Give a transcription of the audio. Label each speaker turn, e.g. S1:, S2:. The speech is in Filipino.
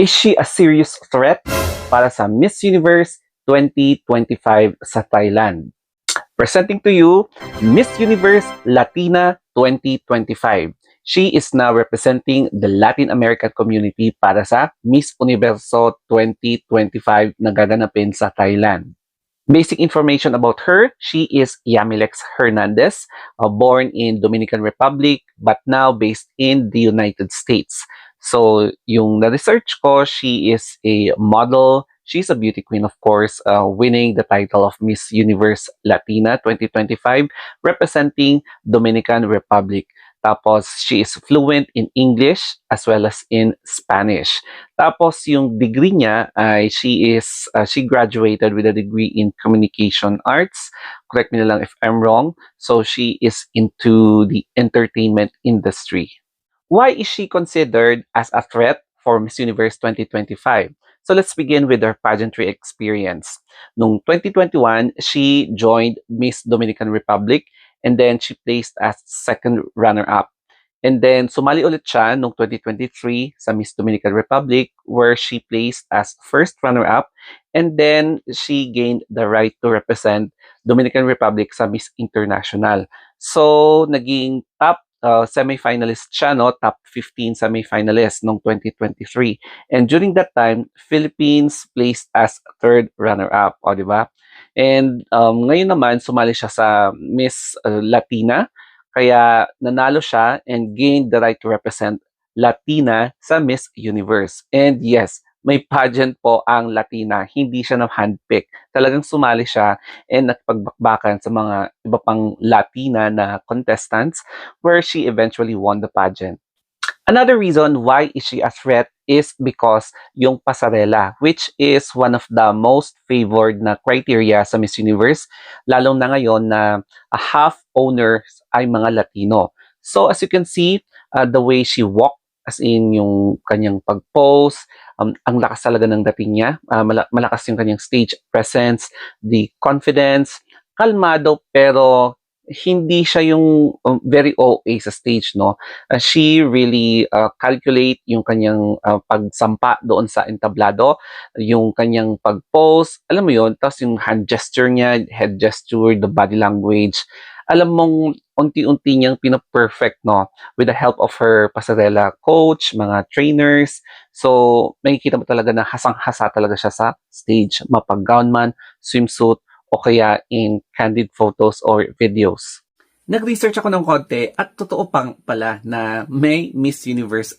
S1: Is she a serious threat para sa Miss Universe 2025 sa Thailand? Presenting to you, Miss Universe Latina 2025. She is now representing the Latin American community para sa Miss Universo 2025 na gaganapin sa Thailand. Basic information about her, she is Yamilex Hernandez, born in Dominican Republic but now based in the United States. So, yung na-research ko, she is a model. She's a beauty queen, of course, winning the title of Miss Universe Latina 2025, representing Dominican Republic. Tapos, she is fluent in English as well as in Spanish. Tapos, yung degree niya ay she graduated with a degree in Communication Arts. Correct me na lang if I'm wrong. So, she is into the entertainment industry. Why is she considered as a threat for Miss Universe 2025? So let's begin with her pageantry experience. Noong 2021, she joined Miss Dominican Republic and then she placed as second runner-up. And then sumali ulit siya noong 2023 sa Miss Dominican Republic where she placed as first runner-up and then she gained the right to represent Dominican Republic sa Miss International. So naging top semi-finalist siya, no? Top 15 semi-finalist noong 2023. And during that time, Philippines placed as third runner-up, o di ba? And ngayon naman, sumali siya sa Miss Latina, kaya nanalo siya and gained the right to represent Latina sa Miss Universe. And yes, may pageant po ang Latina, hindi siya na-handpick. Talagang sumali siya and nagpagbakbakan sa mga iba pang Latina na contestants where she eventually won the pageant. Another reason why is she a threat is because yung pasarela, which is one of the most favored na criteria sa Miss Universe, lalo na ngayon na half owners ay mga Latino. So as you can see, the way she walked, as in yung kanyang pag-pose, ang lakas talaga ng dating niya, malakas yung kanyang stage presence, the confidence, kalmado pero hindi siya yung very OA sa stage, no? She really calculate yung kanyang pagsampa doon sa entablado, yung kanyang pag-pose, alam mo yun, tapos yung hand gesture niya, head gesture, the body language, alam mong unti-unti niyang pina-perfect, no? With the help of her pasarela coach, mga trainers. So, makikita mo talaga na hasang-hasa talaga siya sa stage, mapag-gown man, swimsuit, o kaya in candid photos or videos. Nag-research ako ng konti at totoo pang pala na may Miss Universe